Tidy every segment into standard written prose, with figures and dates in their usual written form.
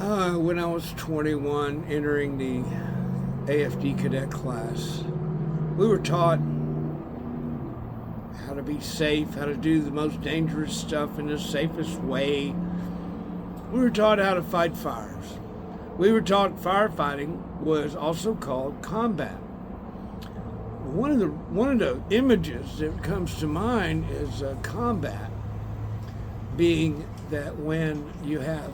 When I was 21, entering the AFD cadet class, we were taught how to be safe, how to do the most dangerous stuff in the safest way. We were taught how to fight fires. We were taught firefighting was also called combat. One of the images that comes to mind is combat, being that when you have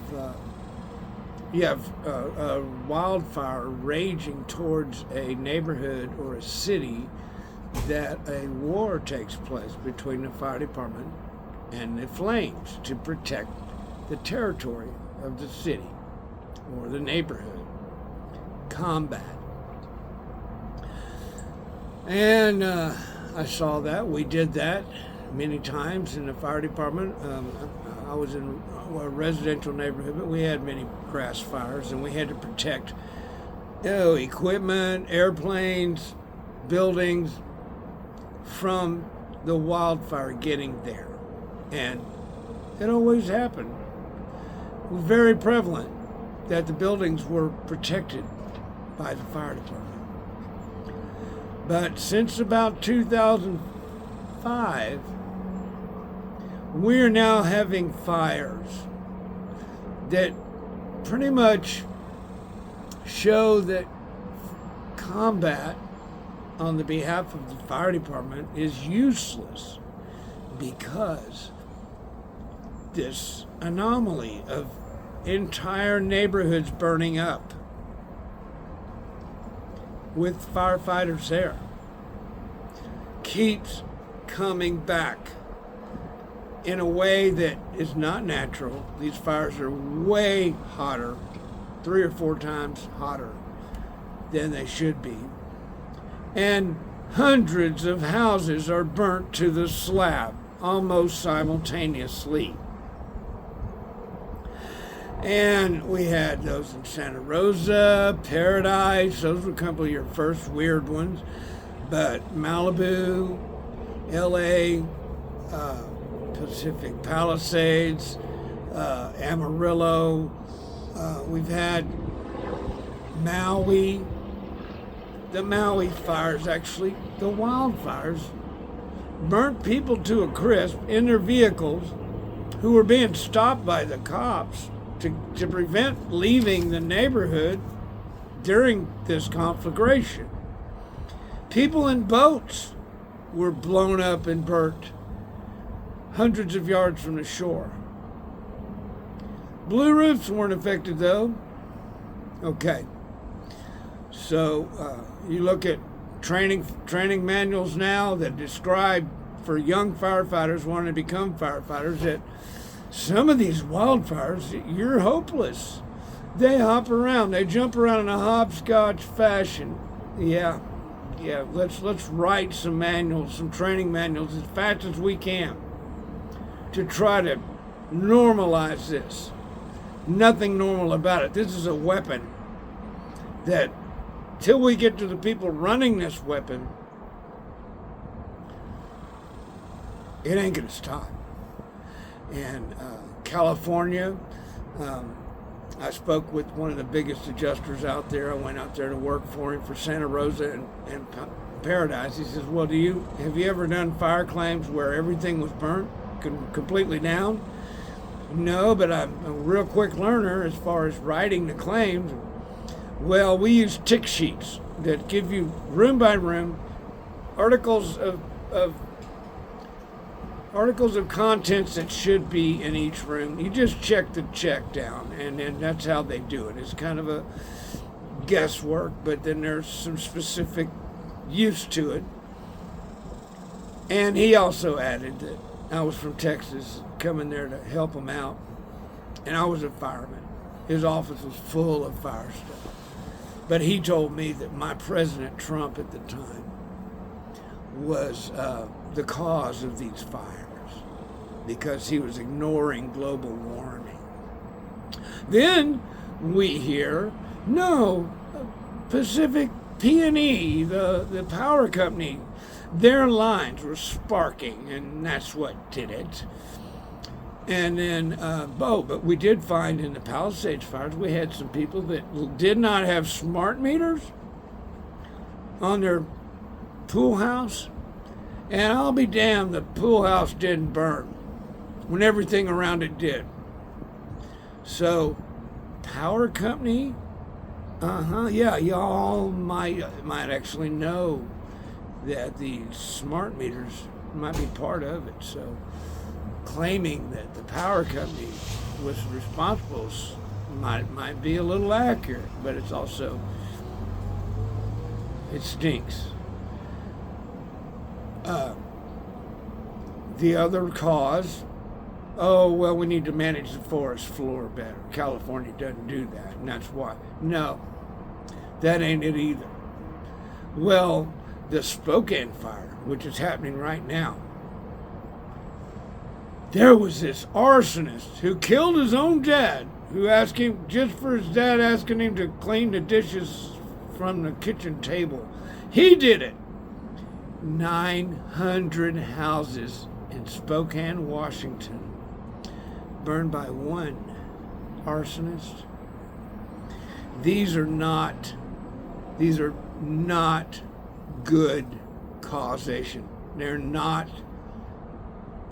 a wildfire raging towards a neighborhood or a city, that a war takes place between the fire department and the flames to protect the territory of the city or the neighborhood. Combat. And I saw that. We did that many times in the fire department. I was in a residential neighborhood, but we had many grass fires, and we had to protect equipment, airplanes, buildings from the wildfire getting there. And it always happened. It was very prevalent that the buildings were protected by the fire department. But since about 2005, we're now having fires that pretty much show that combat on the behalf of the fire department is useless, because this anomaly of entire neighborhoods burning up with firefighters there keeps coming back in a way that is not natural. These fires are way hotter, 3 or 4 times hotter than they should be. And hundreds of houses are burnt to the slab almost simultaneously. And we had those in Santa Rosa, Paradise. Those were a couple of your first weird ones. But Malibu, LA, Pacific Palisades, Amarillo. We've had Maui. The Maui fires, actually, the wildfires, burnt people to a crisp in their vehicles who were being stopped by the cops to prevent leaving the neighborhood during this conflagration. People in boats were blown up and burnt hundreds of yards from the shore. Blue roofs weren't affected, though. Okay. So you look at training manuals now that describe for young firefighters wanting to become firefighters that some of these wildfires, you're hopeless. They hop around. They jump around in a hopscotch fashion. Yeah. Let's write some manuals, some training manuals as fast as we can to try to normalize this. Nothing normal about it. This is a weapon that, till we get to the people running this weapon, it ain't gonna stop. And California, I spoke with one of the biggest adjusters out there. I went out there to work for him for Santa Rosa and Paradise. He says, well, have you ever done fire claims where everything was burnt completely down? No, but I'm a real quick learner as far as writing the claims. Well, we use tick sheets that give you room by room articles of contents that should be in each room. You just check the check down, and then that's how they do it. It's kind of a guesswork, but then there's some specific use to it. And he also added that I was from Texas, coming there to help him out, and I was a fireman. His office was full of fire stuff. But he told me that my President Trump at the time was the cause of these fires because he was ignoring global warming. Then we hear, no, Pacific P&E, the power company, their lines were sparking, and that's what did it. And then, but we did find in the Palisades fires, we had some people that did not have smart meters on their pool house. And I'll be damned, the pool house didn't burn when everything around it did. So, power company, yeah, y'all might actually know that the smart meters might be part of it. So, claiming that the power company was responsible might be a little accurate, but it's also, it stinks. The other cause, oh, well, we need to manage the forest floor better. California doesn't do that, and that's why. No, that ain't it either. Well, the Spokane fire, which is happening right now, there was this arsonist who killed his own dad, who asked him, just for his dad asking him to clean the dishes from the kitchen table. He did it. 900 houses in Spokane, Washington, burned by one arsonist. These are not good causation. They're not.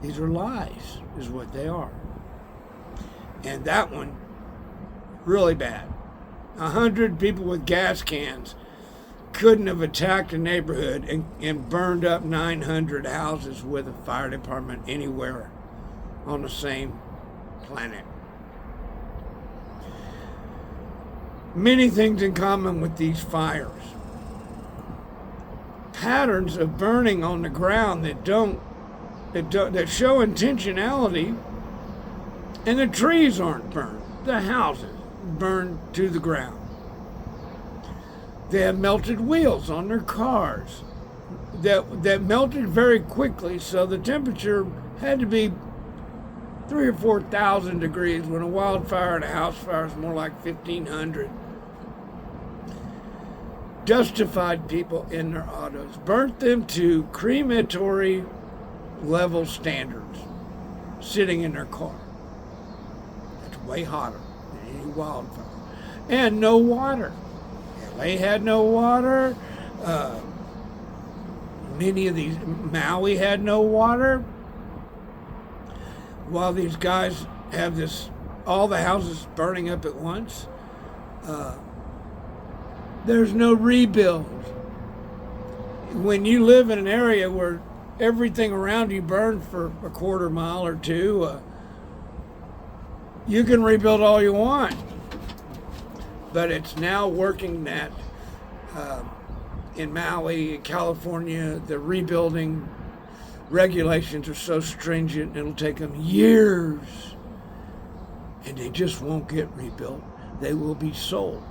These are lies, is what they are. And that one, really bad. 100 people with gas cans couldn't have attacked a neighborhood and burned up 900 houses with a fire department anywhere on the same planet. Many things in common with these fires. Patterns of burning on the ground that show intentionality, and the trees aren't burned. The houses burned to the ground. They have melted wheels on their cars that melted very quickly, so the temperature had to be 3,000 or 4,000 degrees when a wildfire and a house fire is more like 1,500. Justified people in their autos, burnt them to crematory level standards, sitting in their car. That's way hotter than any wildfire. And no water. They had no water. Many of these, Maui had no water. While these guys have this, all the houses burning up at once, there's no rebuild. When you live in an area where everything around you burned for a quarter mile or two, you can rebuild all you want. But it's now working that in Maui, California, the rebuilding regulations are so stringent, it'll take them years. And they just won't get rebuilt. They will be sold.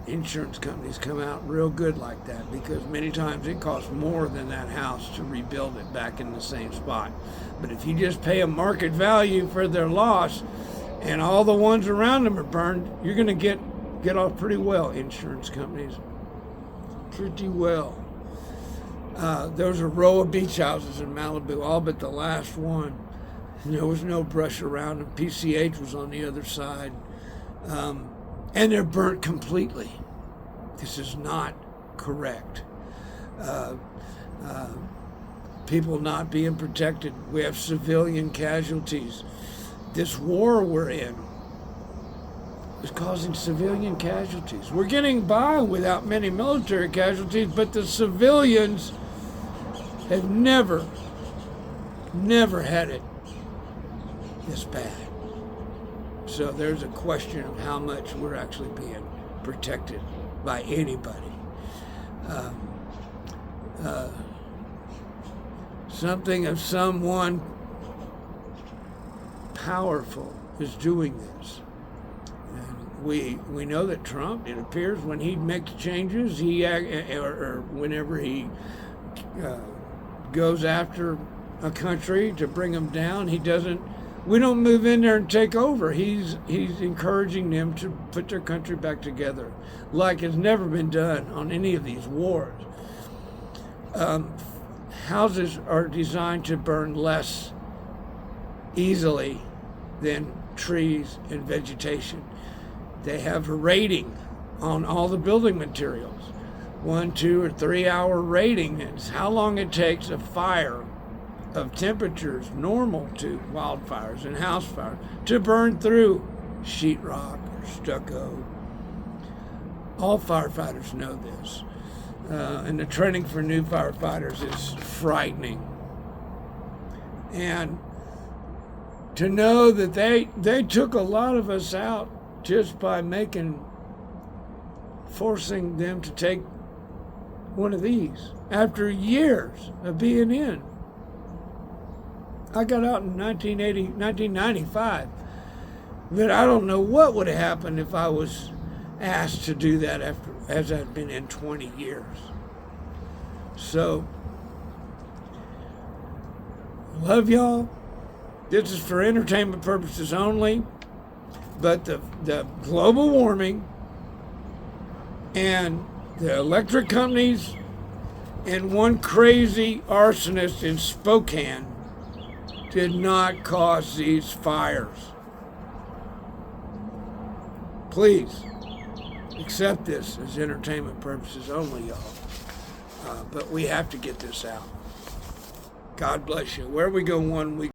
Insurance companies come out real good like that, because many times it costs more than that house to rebuild it back in the same spot. But if you just pay a market value for their loss, and all the ones around them are burned, you're going to get off pretty well, insurance companies. Pretty well. There was a row of beach houses in Malibu, all but the last one. And there was no brush around them. PCH was on the other side. And they're burnt completely. This is not correct. People not being protected. We have civilian casualties. This war we're in is causing civilian casualties. We're getting by without many military casualties, but the civilians have never had it this bad. So there's a question of how much we're actually being protected by anybody. Something of someone powerful is doing this. And we know that Trump, it appears, when he makes changes, or whenever he goes after a country to bring them down, we don't move in there and take over. He's encouraging them to put their country back together, like has never been done on any of these wars. Houses are designed to burn less easily than trees and vegetation. They have a rating on all the building materials. 1, 2, or 3 hour rating is how long it takes a fire of temperatures normal to wildfires and house fires to burn through sheetrock or stucco. All firefighters know this. And the training for new firefighters is frightening. And to know that they took a lot of us out just by forcing them to take one of these after years of being in. I got out in 1995, but I don't know what would have happened if I was asked to do that as I'd been in 20 years. So, love y'all. This is for entertainment purposes only, but the global warming and the electric companies and one crazy arsonist in Spokane did not cause these fires. Please accept this as entertainment purposes only, y'all. But we have to get this out. God bless you. Where we go one week.